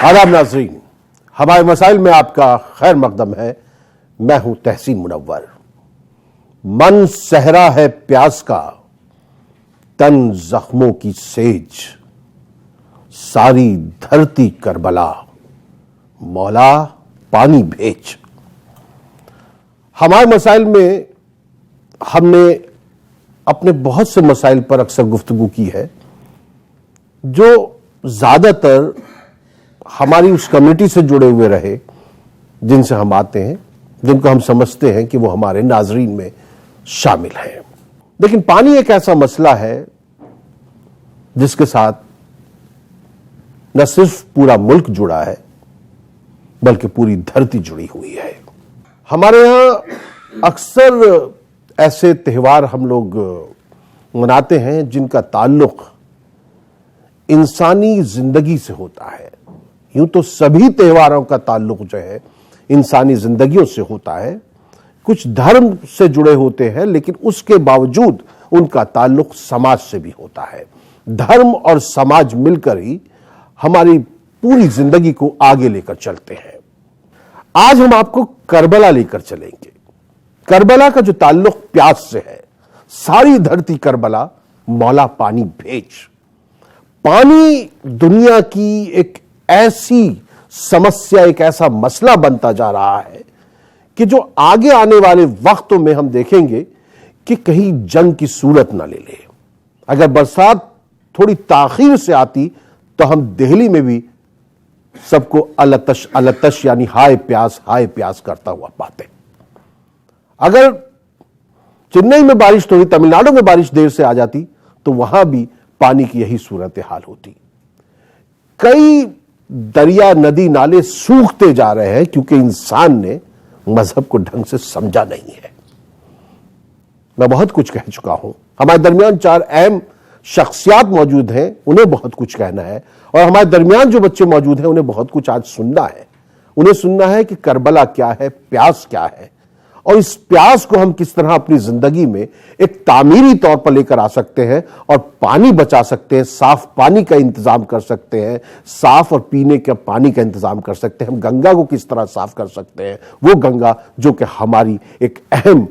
आदाब नाज़रीन, हमारे मसाइल में आपका खैर मकदम है। मैं हूं तहसीन मुनव्वर। मन सहरा है प्यास का, तन जख्मों की सेज, सारी धरती करबला, मौला पानी भेज। हमारे मसाइल में हमने अपने बहुत से मसाइल पर अक्सर गुफ्तगू की है जो ज्यादातर हमारी उस कम्युनिटी से जुड़े हुए रहे जिनसे हम आते हैं, जिनको हम समझते हैं कि वो हमारे नाजरीन में शामिल हैं। लेकिन पानी एक ऐसा मसला है जिसके साथ न सिर्फ पूरा मुल्क जुड़ा है बल्कि पूरी धरती जुड़ी हुई है। हमारे यहां अक्सर ऐसे त्योहार हम लोग मनाते हैं जिनका ताल्लुक इंसानी जिंदगी से होता है। यूं तो सभी त्योहारों का ताल्लुक जो है इंसानी जिंदगियों से होता है, कुछ धर्म से जुड़े होते हैं, लेकिन उसके बावजूद उनका ताल्लुक समाज से भी होता है। धर्म और समाज मिलकर ही हमारी पूरी जिंदगी को आगे लेकर चलते हैं। आज हम आपको करबला लेकर चलेंगे। करबला का जो ताल्लुक प्यास से है, सारी धरती करबला, मौला पानी भेज। पानी दुनिया की एक ऐसी समस्या, एक ऐसा मसला बनता जा रहा है कि जो आगे आने वाले वक्तों में हम देखेंगे कि कहीं जंग की सूरत ना ले ले। अगर बरसात थोड़ी ताखीर से आती तो हम दिल्ली में भी सबको अलतश अलतश यानी हाय प्यास करता हुआ पाते। अगर चेन्नई में बारिश थोड़ी, तमिलनाडु में बारिश देर से आ जाती तो वहां भी पानी की यही सूरत हाल होती। कई दरिया, नदी, नाले सूखते जा रहे हैं क्योंकि इंसान ने मजहब को ढंग से समझा नहीं है। मैं बहुत कुछ कह चुका हूं। हमारे दरमियान चार अहम शख्सियात मौजूद हैं, उन्हें बहुत कुछ कहना है, और हमारे दरमियान जो बच्चे मौजूद हैं उन्हें बहुत कुछ आज सुनना है। उन्हें सुनना है कि करबला क्या है, प्यास क्या है, और इस प्यास को हम किस तरह अपनी जिंदगी में एक तामीरी तौर पर लेकर आ सकते हैं और पानी बचा सकते हैं, साफ पानी का इंतजाम कर सकते हैं, साफ और पीने के पानी का इंतजाम कर सकते हैं। हम गंगा को किस तरह साफ कर सकते हैं, वो गंगा जो कि हमारी एक अहम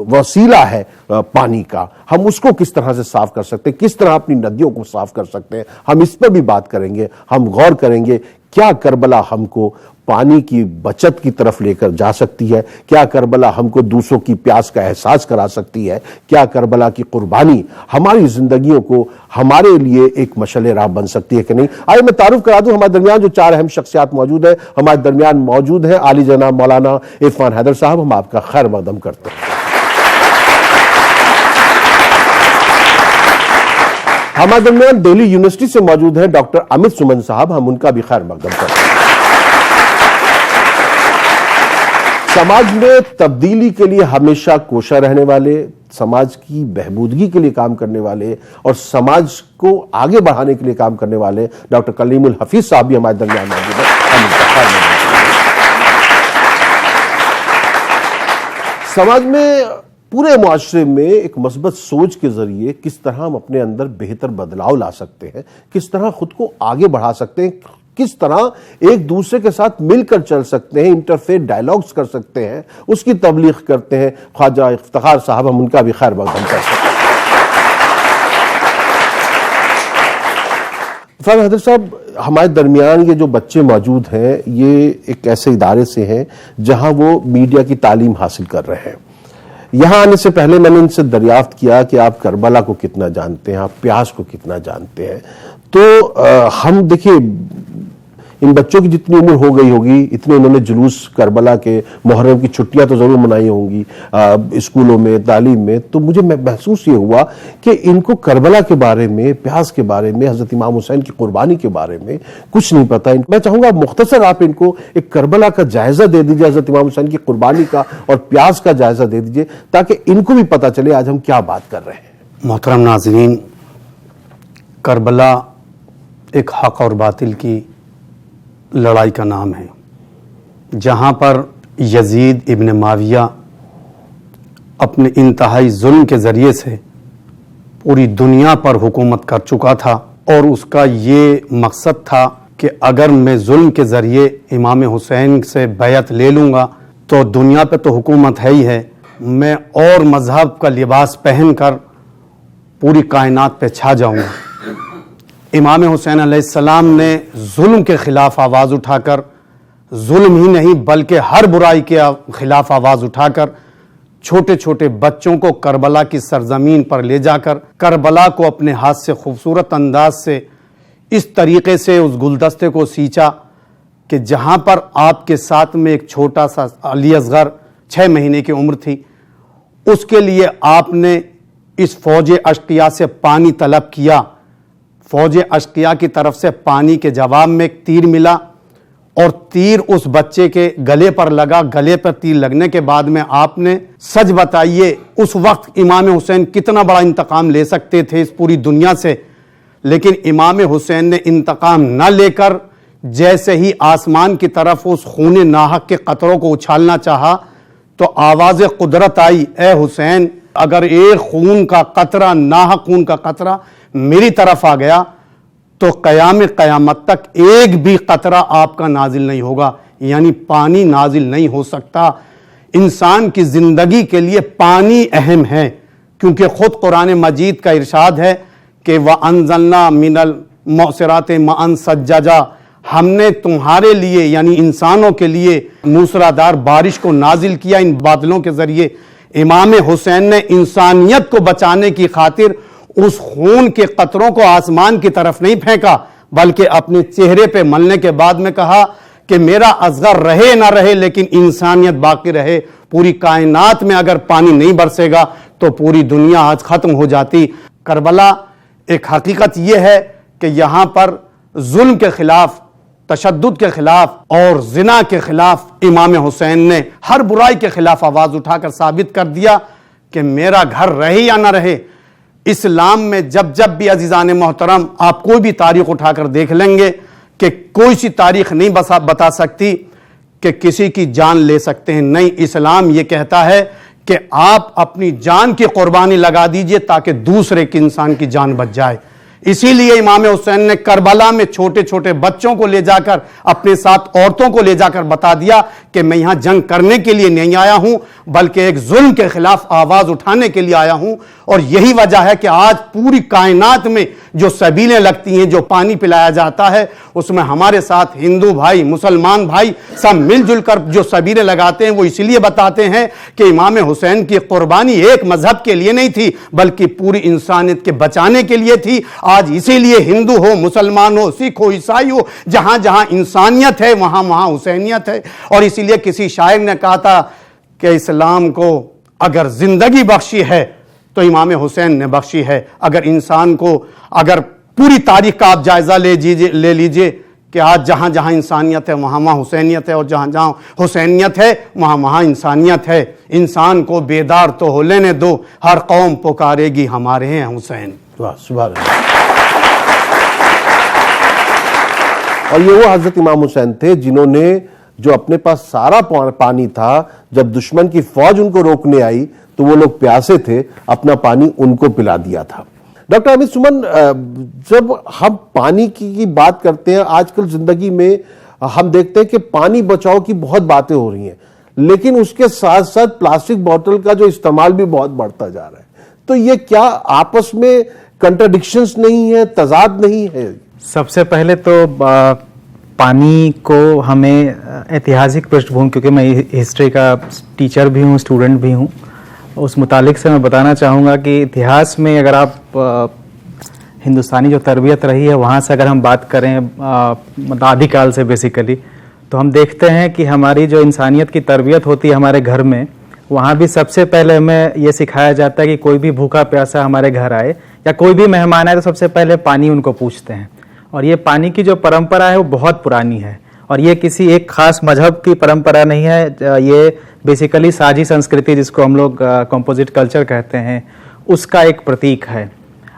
वसीला है पानी का, हम उसको किस तरह से साफ कर सकते हैं, किस तरह अपनी नदियों को साफ कर सकते हैं। हम इस पर भी बात करेंगे। हम गौर करेंगे क्या करबला हमको पानी की बचत की तरफ लेकर जा सकती है, क्या करबला हमको दूसरों की प्यास का एहसास करा सकती है, क्या करबला की कुर्बानी हमारी जिंदगियों को हमारे लिए एक मशले राह बन सकती है कि नहीं। आइए मैं तारुफ करा दूं, हमारे दरमियान जो चार अहम शख्सियात मौजूद है, हमारे दरमियान मौजूद है आली जनाब मौलाना इरफान हैदर साहब। हम आपका खैर मकदम करते हैं। हमारे दरमियान दिल्ली यूनिवर्सिटी से मौजूद है डॉक्टर अमित सुमन साहब। हम उनका भी खैर मकदम करते हैं। समाज में तब्दीली के लिए हमेशा कोशा रहने वाले, समाज की बहबूदगी के लिए काम करने वाले और समाज को आगे बढ़ाने के लिए काम करने वाले डॉक्टर कलीमुल हफीज साहब भी हमारे दरमियान मौजूद है। समाज में, पूरे मुआशरे में एक मस्बत सोच के जरिए किस तरह हम अपने अंदर बेहतर बदलाव ला सकते हैं, किस तरह खुद को आगे बढ़ा सकते हैं, किस तरह एक दूसरे के साथ मिलकर चल सकते हैं, इंटरफेथ डायलॉग्स कर सकते हैं, उसकी तबलीग करते हैं ख्वाजा इफ्तिखार साहब। हम उनका भी खैर मकदम करते हैं। इरफान हैदर साहब, हमारे दरमियान ये जो बच्चे मौजूद हैं ये एक ऐसे इदारे से हैं जहां वो मीडिया की तालीम हासिल कर रहे हैं। यहां आने से पहले मैंने इनसे दरियाफ्त किया कि आप करबला को कितना जानते हैं, आप प्यास को कितना जानते हैं। तो हम देखिए, इन बच्चों की जितनी उम्र हो गई होगी इतने इन्होंने जुलूस करबला के, मुहर्रम की छुट्टियां तो जरूर मनाई होंगी स्कूलों में, तालीम में। तो मुझे महसूस ये हुआ कि इनको करबला के बारे में, प्यास के बारे में, हजरत इमाम हुसैन की कुर्बानी के बारे में कुछ नहीं पता। मैं चाहूंगा मुख्तसर आप इनको एक करबला का जायजा दे दीजिए, हजरत इमाम हुसैन की कुर्बानी का और प्यास का जायजा दे दीजिए ताकि इनको भी पता चले आज हम क्या बात कर रहे हैं। मोहतरम नाज़रीन, करबला एक हक और बातिल की लड़ाई का नाम है, जहां पर यजीद इब्न माविया अपने इंतहाई जुल्म के ज़रिए से पूरी दुनिया पर हुकूमत कर चुका था और उसका ये मकसद था कि कि अगर मैं जुल्म के ज़रिए इमाम हुसैन से बैत ले लूँगा तो दुनिया पे तो हुकूमत है ही है, मैं और मज़हब का लिबास पहनकर पूरी कायनात पे छा जाऊँगा। इमाम हुसैन अलैहिस्सलाम ने जुल्म के ख़िलाफ़ आवाज़ उठाकर, जुल्म ही नहीं बल्कि हर बुराई के ख़िलाफ़ आवाज़ उठाकर छोटे छोटे बच्चों को करबला की सरजमीन पर ले जाकर करबला को अपने हाथ से खूबसूरत अंदाज से इस तरीके से उस गुलदस्ते को सींचा कि जहाँ पर आपके साथ में एक छोटा सा अली असगर 6 महीने की उम्र थी, उसके लिए आपने इस फौज अश्किया से पानी तलब किया। फौज अश्किया की तरफ से पानी के जवाब में एक तीर मिला और तीर उस बच्चे के गले पर लगा। गले पर तीर लगने के बाद में आपने, सच बताइए उस वक्त इमाम हुसैन कितना बड़ा इंतकाम ले सकते थे इस पूरी दुनिया से, लेकिन इमाम हुसैन ने इंतकाम न लेकर जैसे ही आसमान की तरफ उस खून नाहक के कतरों को उछालना चाहा तो आवाज़ कुदरत आई, ए हुसैन, अगर एक खून का कतरा, नाहक खून का कतरा मेरी तरफ आ गया तो क़यामत तक एक भी कतरा आपका नाजिल नहीं होगा, यानी पानी नाजिल नहीं हो सकता। इंसान की जिंदगी के लिए पानी अहम है, क्योंकि खुद कुरान मजीद का इरशाद है कि व अंज़लना मिनल मौसिरात मअन सज्जजा, हमने तुम्हारे लिए यानी इंसानों के लिए मूसलाधार बारिश को नाजिल किया इन बादलों के जरिए। इमाम हुसैन ने इंसानियत को बचाने की खातिर उस खून के कतरों को आसमान की तरफ नहीं फेंका, बल्कि अपने चेहरे पे मलने के बाद में कहा कि मेरा असगर रहे ना रहे लेकिन इंसानियत बाकी रहे। पूरी कायनात में अगर पानी नहीं बरसेगा तो पूरी दुनिया आज खत्म हो जाती। करबला एक हकीकत यह है कि यहां पर जुल्म के खिलाफ, तशद्दुद के खिलाफ और जिना के खिलाफ इमाम हुसैन ने हर बुराई के खिलाफ आवाज उठाकर साबित कर दिया कि मेरा घर रहे या ना रहे। इस्लाम में जब जब भी अजीज़ान मोहतरम आप कोई भी तारीख उठाकर देख लेंगे कि कोई सी तारीख नहीं बता सकती कि किसी की जान ले सकते हैं। नहीं, इस्लाम ये कहता है कि आप अपनी जान की कुर्बानी लगा दीजिए ताकि दूसरे के इंसान की जान बच जाए। इसीलिए इमाम हुसैन ने करबला में छोटे छोटे बच्चों को ले जाकर, अपने साथ औरतों को ले जाकर बता दिया कि मैं यहां जंग करने के लिए नहीं आया हूं बल्कि एक जुल्म के खिलाफ आवाज उठाने के लिए आया हूं। और यही वजह है कि आज पूरी कायनात में जो सबीलें लगती हैं, जो पानी पिलाया जाता है, उसमें हमारे साथ हिंदू भाई, मुसलमान भाई सब मिलजुल कर जो सबीलें लगाते हैं वो इसलिए बताते हैं कि इमाम हुसैन की कुर्बानी एक मजहब के लिए नहीं थी बल्कि पूरी इंसानियत के बचाने के लिए थी। आज इसीलिए हिंदू हो, मुसलमान हो, सिख हो, ईसाई हो, जहां जहां इंसानियत है वहां वहां हुसैनियत है। और इसीलिए किसी शायर ने कहा था कि इस्लाम को अगर जिंदगी बख्शी है तो इमाम हुसैन ने बख्शी है। अगर इंसान को, अगर पूरी तारीख का आप जायजा ले लीजिए कि आज जहां जहां इंसानियत है वहां वहां हुसैनियत है और जहां जहां हुसैनियत है वहां वहां इंसानियत है। इंसान को बेदार तो हो लेने दो, हर कौम पुकारेगी हमारे हैं हुसैन। वाह, सुभान अल्लाह। और ये वो हजरत इमाम हुसैन थे जिन्होंने, जो अपने पास सारा पानी था, जब दुश्मन की फौज उनको रोकने आई तो वो लोग प्यासे थे, अपना पानी उनको पिला दिया था। डॉक्टर अमित सुमन, जब हम पानी की बात करते हैं, आजकल जिंदगी में हम देखते हैं कि पानी बचाओ की बहुत बातें हो रही हैं, लेकिन उसके साथ साथ प्लास्टिक बोतल का जो इस्तेमाल भी बहुत बढ़ता जा रहा है। तो ये क्या आपस में कंट्राडिक्शंस नहीं है, तजाद नहीं है? सबसे पहले तो पानी को हमें ऐतिहासिक पृष्ठभूमि, क्योंकि मैं हिस्ट्री का टीचर भी हूँ, स्टूडेंट भी हूँ, उस मुतालिक से मैं बताना चाहूँगा कि इतिहास में अगर आप हिंदुस्तानी जो तरबियत रही है वहाँ से अगर हम बात करें, मतलब आदिकाल से बेसिकली, तो हम देखते हैं कि हमारी जो इंसानियत की तरबियत होती है हमारे घर में, वहाँ भी सबसे पहले हमें ये सिखाया जाता है कि कोई भी भूखा प्यासा हमारे घर आए या कोई भी मेहमान आए तो सबसे पहले पानी उनको पूछते हैं। और ये पानी की जो परंपरा है वो बहुत पुरानी है और ये किसी एक खास मजहब की परंपरा नहीं है। ये बेसिकली साझी संस्कृति, जिसको हम लोग कंपोजिट कल्चर कहते हैं, उसका एक प्रतीक है।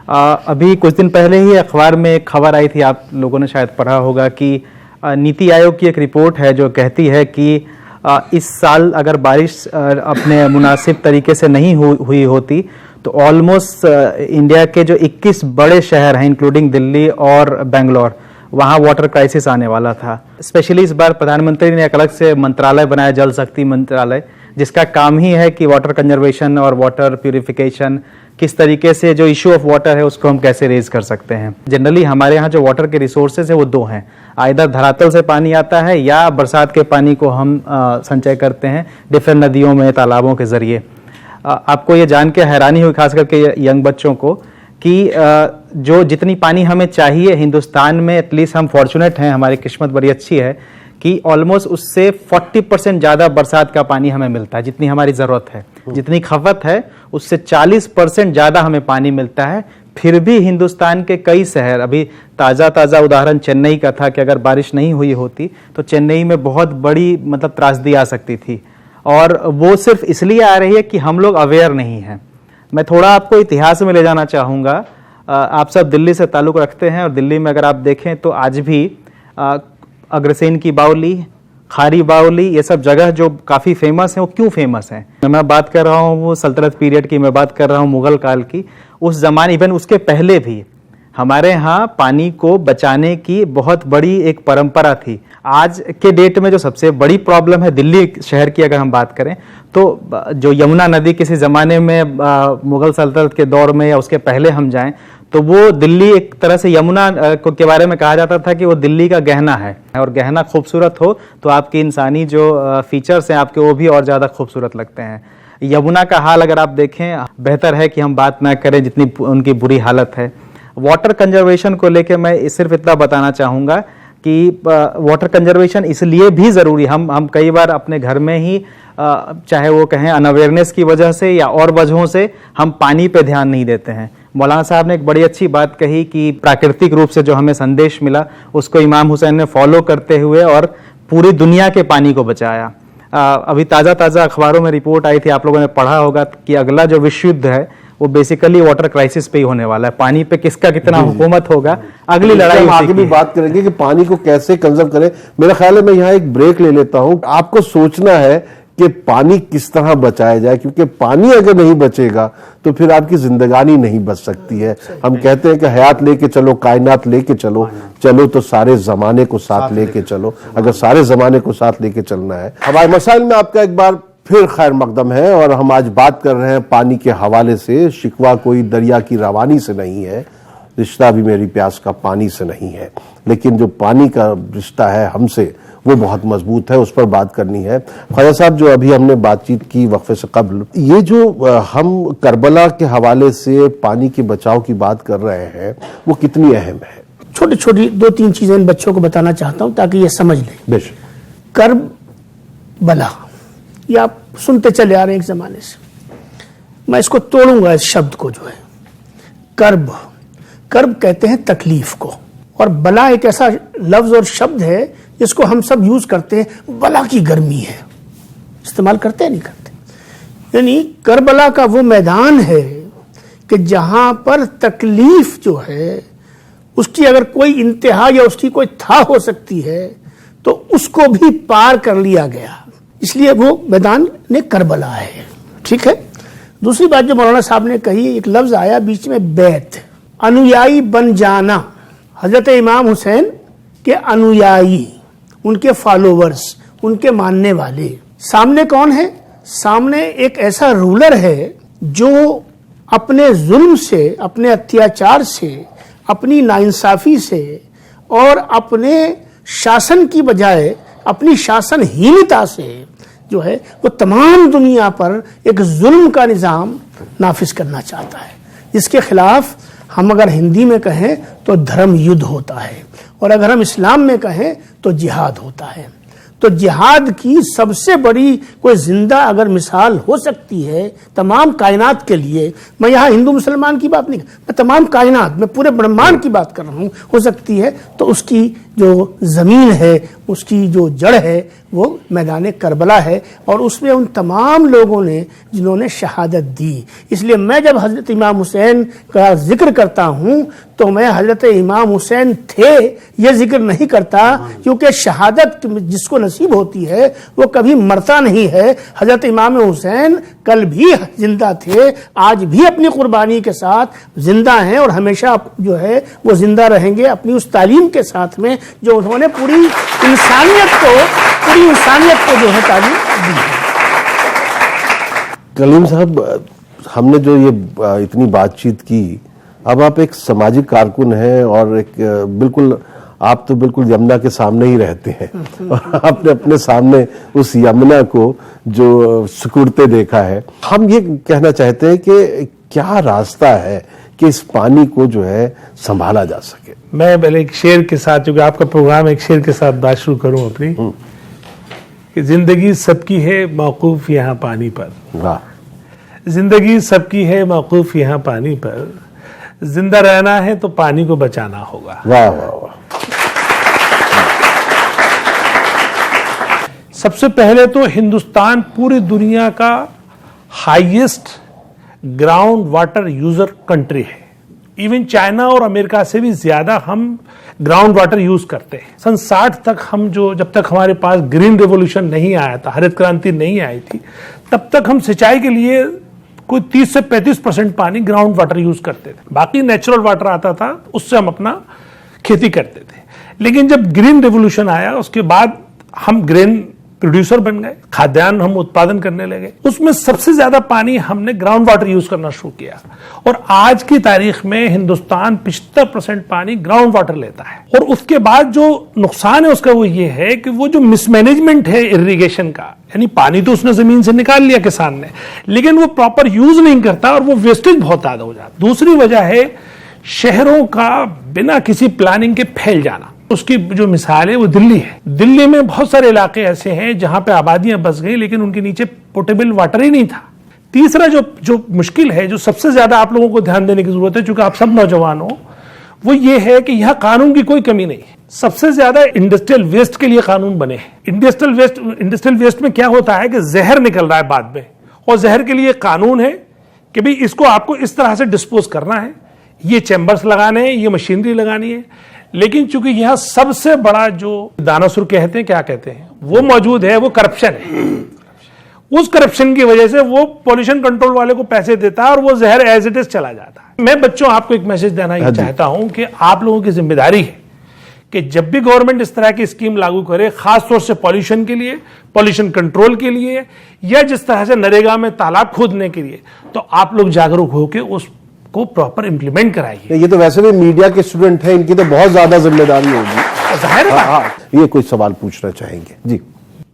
अभी कुछ दिन पहले ही अखबार में एक खबर आई थी, आप लोगों ने शायद पढ़ा होगा, कि नीति आयोग की एक रिपोर्ट है जो कहती है कि इस साल अगर बारिश अपने मुनासिब तरीके से नहीं हुई होती तो ऑलमोस्ट इंडिया के जो 21 बड़े शहर हैं इंक्लूडिंग दिल्ली और बेंगलोर, वहाँ वाटर क्राइसिस आने वाला था। स्पेशली इस बार प्रधानमंत्री ने एक अलग से मंत्रालय बनाया, जल शक्ति मंत्रालय, जिसका काम ही है कि वाटर कंजर्वेशन और वाटर प्यूरिफिकेशन, किस तरीके से जो इशू ऑफ वाटर है उसको हम कैसे रेज कर सकते हैं। जनरली हमारे यहाँ जो वाटर के रिसोर्सेज है वो दो हैं, आइदर धरातल से पानी आता है या बरसात के पानी को हम संचय करते हैं डिफरेंट नदियों में, तालाबों के जरिए। आपको ये जान के हैरानी हुई, खास करके यंग बच्चों को, कि जो जितनी पानी हमें चाहिए हिंदुस्तान में, एटलीस्ट हम फॉर्चुनेट हैं, हमारी किस्मत बड़ी अच्छी है कि ऑलमोस्ट उससे 40% ज़्यादा बरसात का पानी हमें मिलता है। जितनी हमारी ज़रूरत है, जितनी खपत है, उससे 40% ज़्यादा हमें पानी मिलता है। फिर भी हिंदुस्तान के कई शहर, अभी ताज़ा उदाहरण चेन्नई का था कि अगर बारिश नहीं हुई होती तो चेन्नई में बहुत बड़ी त्रासदी आ सकती थी, और वो सिर्फ इसलिए आ रही है कि हम लोग अवेयर नहीं हैं। मैं थोड़ा आपको इतिहास में ले जाना चाहूँगा। आप सब दिल्ली से ताल्लुक़ रखते हैं, और दिल्ली में अगर आप देखें तो आज भी अग्रसेन की बावली, खारी बावली, ये सब जगह जो काफ़ी फेमस हैं, वो क्यों फेमस हैं? मैं बात कर रहा हूँ वो सल्तनत पीरियड की, मैं बात कर रहा हूँ मुगल काल की। उस जमाने, इवन उसके पहले भी हमारे यहाँ पानी को बचाने की बहुत बड़ी एक परंपरा थी। आज के डेट में जो सबसे बड़ी प्रॉब्लम है दिल्ली शहर की, अगर हम बात करें तो जो यमुना नदी किसी ज़माने में मुगल सल्तनत के दौर में या उसके पहले हम जाएं तो वो दिल्ली एक तरह से यमुना के बारे में कहा जाता था कि वो दिल्ली का गहना है, और गहना खूबसूरत हो तो आपकी इंसानी जो फीचर्स हैं आपके, वो भी और ज़्यादा खूबसूरत लगते हैं। यमुना का हाल अगर आप देखें, बेहतर है कि हम बात ना करें जितनी उनकी बुरी हालत है। वाटर कंजर्वेशन को लेके मैं सिर्फ इतना बताना चाहूँगा कि वाटर कंजर्वेशन इसलिए भी ज़रूरी, हम कई बार अपने घर में ही चाहे वो कहें अनअवेयरनेस की वजह से या और वजहों से हम पानी पे ध्यान नहीं देते हैं। मौलाना साहब ने एक बड़ी अच्छी बात कही कि प्राकृतिक रूप से जो हमें संदेश मिला उसको इमाम हुसैन ने फॉलो करते हुए और पूरी दुनिया के पानी को बचाया। अभी ताज़ा अखबारों में रिपोर्ट आई थी, आप लोगों ने पढ़ा होगा कि अगला जो विश्व युद्ध है वो बेसिकली वाटर क्राइसिस पे ही होने वाला है। पानी पे किसका कितना हुकूमत होगा, अगली लड़ाई हम आगे भी बात करेंगे कि पानी को कैसे कंजर्व करें। मेरा ख्याल है मैं यहाँ एक ब्रेक ले लेता हूँ। आपको सोचना है कि पानी किस तरह बचाया जाए, क्योंकि पानी अगर नहीं बचेगा तो फिर आपकी जिंदगानी नहीं बच सकती है। हम कहते हैं कि हयात लेके चलो, कायनात लेके चलो, चलो तो सारे जमाने को साथ लेके चलो। अगर सारे जमाने को साथ लेके चलना है। हमारे मसाइल में आपका एक बार फिर खैर मकदम है, और हम आज बात कर रहे हैं पानी के हवाले से। शिकवा कोई दरिया की रवानी से नहीं है, रिश्ता भी मेरी प्यास का पानी से नहीं है, लेकिन जो पानी का रिश्ता है हमसे वो बहुत मजबूत है, उस पर बात करनी है। ख्वाजा साहब, जो अभी हमने बातचीत की वक्फे से कबल, ये जो हम करबला के हवाले से पानी के बचाव की बात कर रहे हैं वो कितनी अहम है? छोटी छोटी 2-3 चीजें इन बच्चों को बताना चाहता हूं ताकि ये समझ लें। बेशक। करबला ये आप सुनते चले आ रहे हैं एक जमाने से। मैं इसको तोड़ूंगा, इस शब्द को जो है कर्ब कहते हैं तकलीफ को, और बला एक ऐसा लफ्ज और शब्द है जिसको हम सब यूज करते हैं। बला की गर्मी है, इस्तेमाल करते हैं नहीं करते। यानी करबला का वो मैदान है कि जहां पर तकलीफ जो है उसकी अगर कोई इंतहा या उसकी कोई था हो सकती है तो उसको भी पार कर लिया गया, इसलिए वो मैदान ने करबला है। ठीक है। दूसरी बात जो मौलाना साहब ने कही, एक लफ्ज आया बीच में, बैत, अनुयायी बन जाना। हजरत इमाम हुसैन के अनुयायी, उनके फॉलोवर्स, उनके मानने वाले। सामने कौन है? सामने एक ऐसा रूलर है जो अपने जुल्म से, अपने अत्याचार से, अपनी नाइंसाफी से और अपने शासन की बजाय अपनी शासनहीनता से जो है वो तमाम दुनिया पर एक जुल्म का निज़ाम नाफिज करना चाहता है, जिसके खिलाफ हम अगर हिंदी में कहें तो धर्म युद्ध होता है, और अगर हम इस्लाम में कहें तो जिहाद होता है। तो जिहाद की सबसे बड़ी कोई जिंदा अगर मिसाल हो सकती है तमाम कायनात के लिए, मैं यहाँ हिंदू मुसलमान की बात नहीं, मैं तमाम कायनात में पूरे ब्रह्मांड की बात कर रहा हूँ, हो सकती है तो उसकी जो ज़मीन है, उसकी जो जड़ है, वो मैदान करबला है, और उसमें उन तमाम लोगों ने जिन्होंने शहादत दी। इसलिए मैं जब हज़रत इमाम हुसैन का जिक्र करता हूँ तो मैं हज़रत इमाम हुसैन थे ये जिक्र नहीं करता, क्योंकि शहादत जिसको नसीब होती है वो कभी मरता नहीं है। हज़रत इमाम हुसैन कल भी जिंदा थे, आज भी अपनी कुर्बानी के साथ जिंदा हैं और हमेशा जो है वो जिंदा रहेंगे अपनी उस तालीम के साथ में जो उन्होंने पूरी इंसानियत को जो है तालीम दी है। कलीम साहब, हमने जो ये इतनी बातचीत की, अब आप एक सामाजिक कारकुन हैं और एक बिल्कुल, आप तो बिल्कुल यमुना के सामने ही रहते हैं और आपने अपने सामने उस यमुना को जो सिकुड़ते देखा है। हम ये कहना चाहते हैं कि क्या रास्ता है कि इस पानी को जो है संभाला जा सके। मैं पहले एक शेर के साथ, क्योंकि आपका प्रोग्राम एक शेर के साथ बात शुरू करूं अपनी, कि जिंदगी सबकी है मौकूफ यहाँ पानी पर। वाह। जिंदगी सबकी है मौकूफ यहाँ पानी पर, जिंदा रहना है तो पानी को बचाना होगा। वाह वाह वाह। सबसे पहले तो हिंदुस्तान पूरी दुनिया का highest ground water user country है। इवन चाइना और अमेरिका से भी ज्यादा हम ग्राउंड वाटर यूज करते हैं। सन 60 तक हम जब तक हमारे पास ग्रीन रेवोल्यूशन नहीं आया था, हरित क्रांति नहीं आई थी, तब तक हम सिंचाई के लिए कोई 30 से 35% पानी ग्राउंड वाटर यूज करते थे। बाकी नेचुरल वाटर आता था, उससे हम अपना खेती करते थे। लेकिन जब ग्रीन रेवोल्यूशन आया उसके बाद हम ग्रेन प्रोड्यूसर बन गए, खाद्यान्न हम उत्पादन करने लगे। उसमें सबसे ज्यादा पानी हमने ग्राउंड वाटर यूज करना शुरू किया और आज की तारीख में हिंदुस्तान 75% पानी ग्राउंड वाटर लेता है। और उसके बाद जो नुकसान है उसका वो ये है कि वो जो मिसमैनेजमेंट है इरिगेशन का, यानी पानी तो उसने जमीन से निकाल लिया किसान ने, लेकिन वो प्रॉपर यूज नहीं करता और वो वेस्टेज बहुत ज्यादा हो जाता। दूसरी वजह है शहरों का बिना किसी प्लानिंग के फैल जाना। उसकी जो मिसाल है वो दिल्ली है। दिल्ली में बहुत सारे इलाके ऐसे हैं जहां पे आबादियां बस गई लेकिन उनके नीचे पोर्टेबल वाटर ही नहीं था। तीसरा जो मुश्किल है, जो सबसे ज्यादा आप लोगों को ध्यान देने की जरूरत है, क्योंकि आप सब नौजवान हो, वो ये है कि यहां कानून की कोई कमी नहीं है। सबसे ज्यादा इंडस्ट्रियल वेस्ट के लिए कानून बने हैं। इंडस्ट्रियल वेस्ट में क्या होता है कि जहर निकल रहा है बाद में, और जहर के लिए कानून है कि भाई इसको आपको इस तरह से डिस्पोज करना है, ये चैम्बर्स लगाने हैं, ये मशीनरी लगानी है। लेकिन चूंकि यहां सबसे बड़ा जो दानासुर कहते हैं, क्या कहते हैं, वो मौजूद है, वो करप्शन है। उस करप्शन की वजह से वो पॉल्यूशन कंट्रोल वाले को पैसे देता है और वो जहर एज इट इज चला जाता है। मैं बच्चों आपको एक मैसेज देना चाहता हूं कि आप लोगों की जिम्मेदारी है कि जब भी गवर्नमेंट इस तरह की स्कीम लागू करे, खासतौर से पॉल्यूशन के लिए, पॉल्यूशन कंट्रोल के लिए, या जिस तरह से नरेगा में तालाब खोदने के लिए, तो आप लोग जागरूक होकर उसको प्रॉपर इंप्लीमेंट कराइए। ये तो वैसे भी मीडिया के स्टूडेंट हैं, इनकी तो बहुत ज्यादा जिम्मेदारी होगी। जाहिर है। ये कोई सवाल पूछना चाहेंगे जी?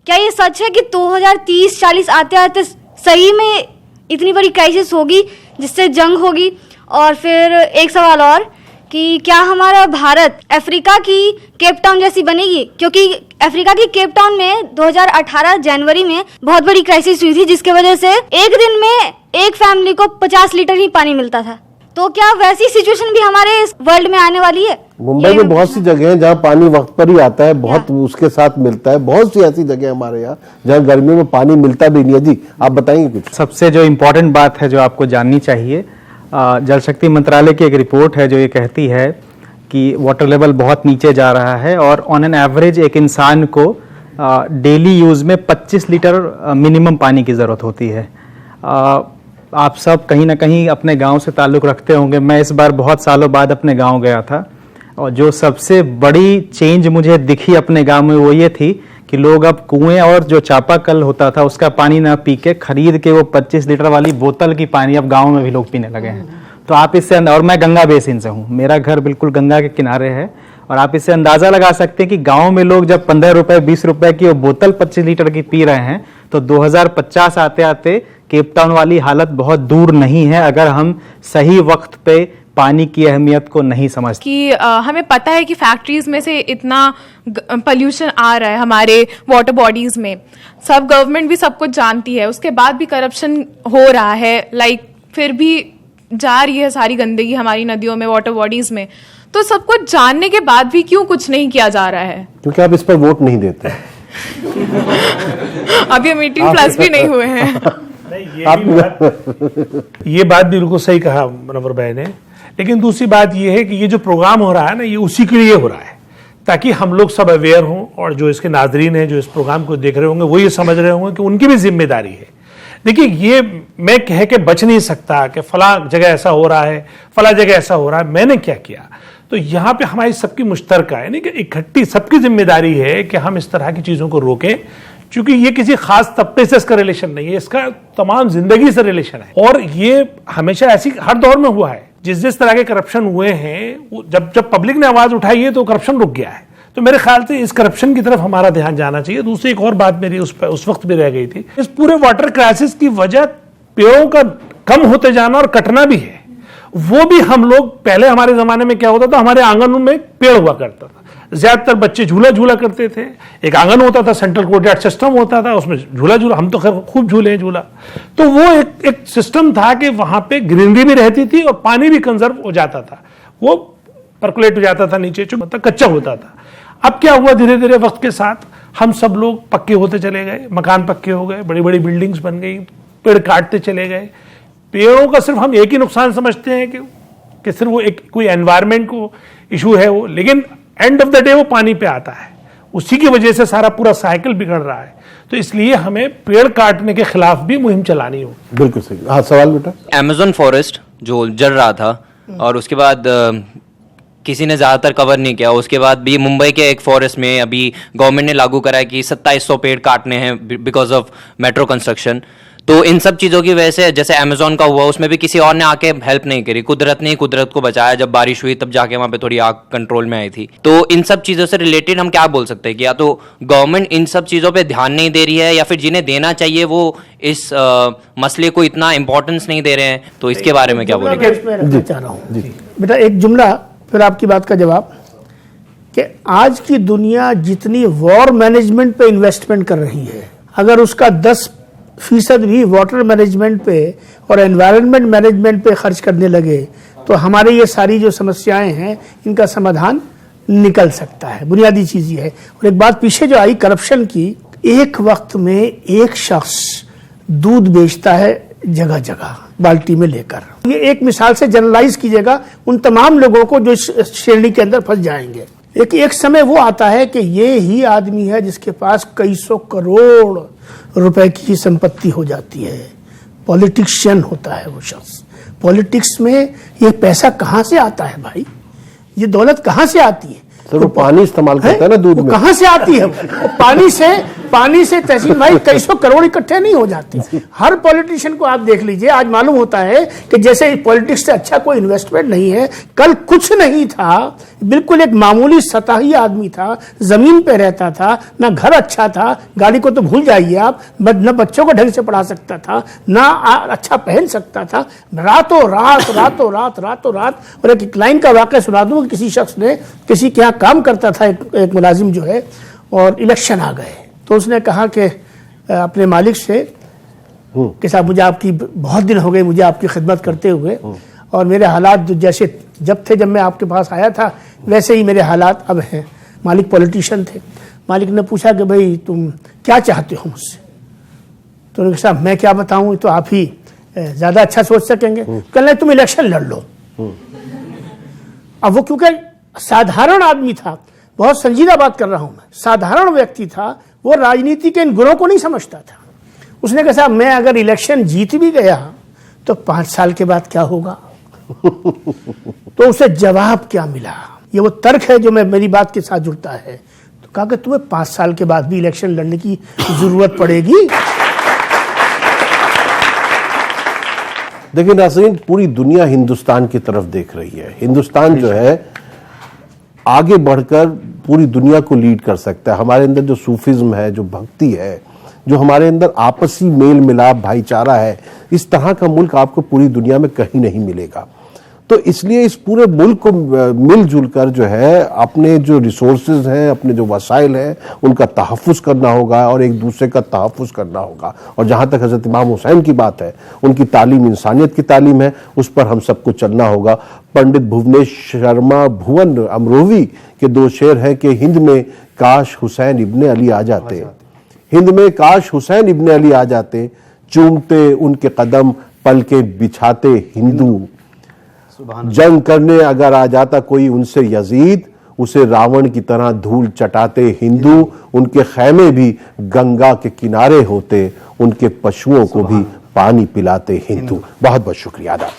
क्या ये सच है कि 2030-40 आते आते सही में इतनी बड़ी क्राइसिस होगी जिससे जंग होगी? और फिर एक सवाल और कि क्या हमारा भारत अफ्रीका की केप टाउन जैसी बनेगी? क्योंकि अफ्रीका की केप टाउन में 2018 जनवरी में बहुत बड़ी क्राइसिस हुई थी, जिसके वजह से एक दिन में एक फैमिली को 50 लीटर ही पानी मिलता था। तो क्या वैसी सिचुएशन भी हमारे इस वर्ल्ड में आने वाली है? मुंबई में बहुत सी जगह हैं जहाँ पानी वक्त पर ही आता है, बहुत उसके साथ मिलता है। बहुत सी ऐसी जगह हमारे यहाँ जहाँ गर्मियों में पानी मिलता भी नहीं है। जी आप बताएंगे कुछ? सबसे जो इम्पोर्टेंट बात है जो आपको जाननी चाहिए, जल शक्ति मंत्रालय की एक रिपोर्ट है जो ये कहती है कि वाटर लेवल बहुत नीचे जा रहा है और ऑन एन एवरेज एक इंसान को डेली यूज में 25 लीटर मिनिमम पानी की ज़रूरत होती है। आप सब कहीं ना कहीं अपने गांव से ताल्लुक़ रखते होंगे। मैं इस बार बहुत सालों बाद अपने गांव गया था और जो सबसे बड़ी चेंज मुझे दिखी अपने गांव में वो ये थी कि लोग अब कुएं और जो चापाकल होता था उसका पानी ना पी के खरीद के वो 25 लीटर वाली बोतल की पानी अब गांव में भी लोग पीने लगे हैं। तो आप इससे, और मैं गंगा बेसिन से हूँ, मेरा घर बिल्कुल गंगा के किनारे है, और आप इससे अंदाजा लगा सकते हैं कि गांव में लोग जब 15 रुपए 20 रुपए की वो बोतल 25 लीटर की पी रहे हैं, तो 2050 आते आते केप टाउन वाली हालत बहुत दूर नहीं है अगर हम सही वक्त पे पानी की अहमियत को नहीं समझते। कि हमें पता है कि फैक्ट्रीज में से इतना पोल्यूशन आ रहा है हमारे वाटर बॉडीज में, सब गवर्नमेंट भी सब कुछ जानती है, उसके बाद भी करप्शन हो रहा है, फिर भी जा रही है सारी गंदगी हमारी नदियों में, वाटर बॉडीज में। तो सब कुछ जानने के बाद भी क्यों कुछ नहीं किया जा रहा है? क्योंकि आप इस पर वोट नहीं देते। अभी हम 18+ भी नहीं हुए हैं। ये बात भी बिल्कुल सही कहा मनोहर भाई ने, लेकिन दूसरी बात ये है कि ये जो प्रोग्राम हो रहा है ना, ये उसी के लिए हो रहा है ताकि हम लोग सब अवेयर हों, और जो इसके नाजरीन हैं जो इस प्रोग्राम को देख रहे होंगे वो ये समझ रहे होंगे कि उनकी भी जिम्मेदारी है। देखिए, ये मैं कह के बच नहीं सकता कि फला जगह ऐसा हो रहा है, फला जगह ऐसा हो रहा है, मैंने क्या किया। तो यहाँ पे हमारी सबकी मुश्तरका है, नहीं कि इकट्ठी सबकी जिम्मेदारी है कि हम इस तरह की चीज़ों को रोकें, क्योंकि ये किसी खास तबके से इसका रिलेशन नहीं है, इसका तमाम जिंदगी से रिलेशन है। और ये हमेशा ऐसी हर दौर में हुआ है, जिस तरह के करप्शन हुए हैं, जब पब्लिक ने आवाज उठाई है तो करप्शन रुक गया है। तो मेरे ख्याल से इस करप्शन की तरफ हमारा ध्यान जाना चाहिए। दूसरी एक और बात मेरी उस वक्त भी रह गई थी, इस पूरे वाटर क्राइसिस की वजह पेड़ों का कम होते जाना और कटना भी है। वो भी हम लोग, पहले हमारे जमाने में क्या होता था, हमारे आंगन में पेड़ हुआ करता था, ज्यादातर बच्चे झूला झूला करते थे, एक आंगन होता था, सेंट्रल कोर्टयार्ड सिस्टम होता था, उसमें झूला झूला, हम तो खैर खूब झूले हैं झूला। तो वो एक सिस्टम था कि वहां पे ग्रीनरी भी रहती थी और पानी भी कंजर्व हो जाता था, वो परकुलेट हो जाता था नीचे, जो मतलब कच्चा होता था। अब क्या हुआ, धीरे धीरे वक्त के साथ हम सब लोग पक्के होते चले गए, मकान पक्के हो गए, बड़ी बड़ी बिल्डिंग्स बन गई, पेड़ काटते चले गए। पेड़ों का सिर्फ हम एक ही नुकसान समझते हैं कि सिर्फ वो एक कोई एनवायरमेंट को इशू है वो, लेकिन एंड ऑफ द डे वो पानी पे आता है, उसी की वजह से सारा पूरा साइकिल बिगड़ रहा है। तो इसलिए हमें पेड़ काटने के खिलाफ भी मुहिम चलानी होगी। बिल्कुल सही। हाँ, सवाल बेटा। अमेज़न फॉरेस्ट जो जल रहा था और उसके बाद किसी ने ज़्यादातर कवर नहीं किया, उसके बाद भी मुंबई के एक फॉरेस्ट में अभी गवर्नमेंट ने लागू करा है कि 2700 पेड़ काटने हैं बिकॉज ऑफ मेट्रो कंस्ट्रक्शन। तो इन सब चीज़ों की वजह से, जैसे अमेज़न का हुआ, उसमें भी किसी और ने आके हेल्प नहीं करी, कुदरत ने कुदरत को बचाया। जब बारिश हुई तब जाके वहाँ पे थोड़ी आग कंट्रोल में आई थी। तो इन सब चीज़ों से रिलेटेड हम क्या बोल सकते हैं कि या तो गवर्नमेंट इन सब चीज़ों पे ध्यान नहीं दे रही है, या फिर जिन्हें देना चाहिए वो इस मसले को इतना इंपॉर्टेंस नहीं दे रहे हैं। तो इसके बारे में क्या बोलेंगे? चाह रहा हूँ बेटा एक जुमला, फिर आपकी बात का जवाब, कि आज की दुनिया जितनी वॉर मैनेजमेंट पे इन्वेस्टमेंट कर रही है, अगर उसका 10% भी वाटर मैनेजमेंट पे और एनवायरनमेंट मैनेजमेंट पे खर्च करने लगे तो हमारे ये सारी जो समस्याएं हैं इनका समाधान निकल सकता है। बुनियादी चीज ये है। और एक बात पीछे जो आई करप्शन की, एक वक्त में एक शख्स दूध बेचता है जगह जगह बाल्टी में लेकर। ये एक मिसाल से जनरलाइज कीजिएगा उन तमाम लोगों को जो इस श्रेणी के अंदर फंस जाएंगे। एक समय वो आता है कि ये ही आदमी है जिसके पास कई सौ करोड़ रुपए की संपत्ति हो जाती है, पॉलिटिशियन होता है वो शख्स। पॉलिटिक्स में ये पैसा कहां से आता है भाई, ये दौलत कहां से आती है? सर वो पानी इस्तेमाल करता है ना दूध में, कहां से आती है? पानी से तहसील भाई कई सौ करोड़ इकट्ठे नहीं हो जाते। हर पॉलिटिशियन को आप देख लीजिए, आज मालूम होता है कि जैसे पॉलिटिक्स से अच्छा कोई इन्वेस्टमेंट नहीं है। कल कुछ नहीं था, बिल्कुल एक मामूली सतही आदमी था, जमीन पे रहता था, ना घर अच्छा था, गाड़ी को तो भूल जाइए आप, न बच्चों को ढंग से पढ़ा सकता था, ना अच्छा पहन सकता था। रातों रात। और एक लाइन का वाकया सुना दूं, किसी शख्स ने किसी के यहाँ काम करता था, एक मुलाजिम जो है, और इलेक्शन आ गए तो उसने कहा कि अपने मालिक से कि साहब मुझे आपकी बहुत दिन हो गए मुझे आपकी खिदमत करते हुए, और मेरे हालात जैसे जब मैं आपके पास आया था वैसे ही मेरे हालात अब हैं। मालिक पॉलिटिशियन थे। मालिक ने पूछा कि भाई तुम क्या चाहते हो मुझसे? तो उन्होंने कहा साहब मैं क्या बताऊं, तो आप ही ज्यादा अच्छा सोच सकेंगे। कहने तुम इलेक्शन लड़ लो। अब वो क्योंकि साधारण आदमी था, बहुत संजीदा बात कर रहा हूं मैं, साधारण व्यक्ति था, वो राजनीति के इन गुणों को नहीं समझता था। उसने कहा साहब मैं अगर इलेक्शन जीत भी गया तो 5 साल के बाद क्या होगा? तो उसे जवाब क्या मिला? ये वो तर्क है जो मेरी बात के साथ जुड़ता है। तो कहा कि तुम्हें 5 साल के बाद भी इलेक्शन लड़ने की जरूरत पड़ेगी। देखिए नाज़रीन, पूरी दुनिया हिंदुस्तान की तरफ देख रही है। हिंदुस्तान जो है आगे बढ़कर पूरी दुनिया को लीड कर सकता है। हमारे अंदर जो सूफिज्म है, जो भक्ति है, जो हमारे अंदर आपसी मेल मिलाप भाईचारा है, इस तरह का मुल्क आपको पूरी दुनिया में कहीं नहीं मिलेगा। तो इसलिए इस पूरे मुल्क को मिलजुल कर जो है अपने जो रिसोर्सेज हैं, अपने जो वसाइल हैं, उनका तहफ़्फ़ुज़ करना होगा और एक दूसरे का तहफ़्फ़ुज़ करना होगा। और जहाँ तक हज़रत इमाम हुसैन की बात है, उनकी तालीम इंसानियत की तालीम है, उस पर हम सबको चलना होगा। पंडित भुवनेश शर्मा भुवन अमरोही के दो शेर हैं कि हिंद में काश हुसैन इब्ने अली आ जाते, हिंद में काश हुसैन इब्ने अली आ जाते, चूमते उनके कदम पल के बिछाते हिंदू, जंग करने अगर आ जाता कोई उनसे यजीद, उसे रावण की तरह धूल चटाते हिंदू, उनके खैमे भी गंगा के किनारे होते, उनके पशुओं को भी पानी पिलाते हिंदू। बहुत बहुत शुक्रिया अदा।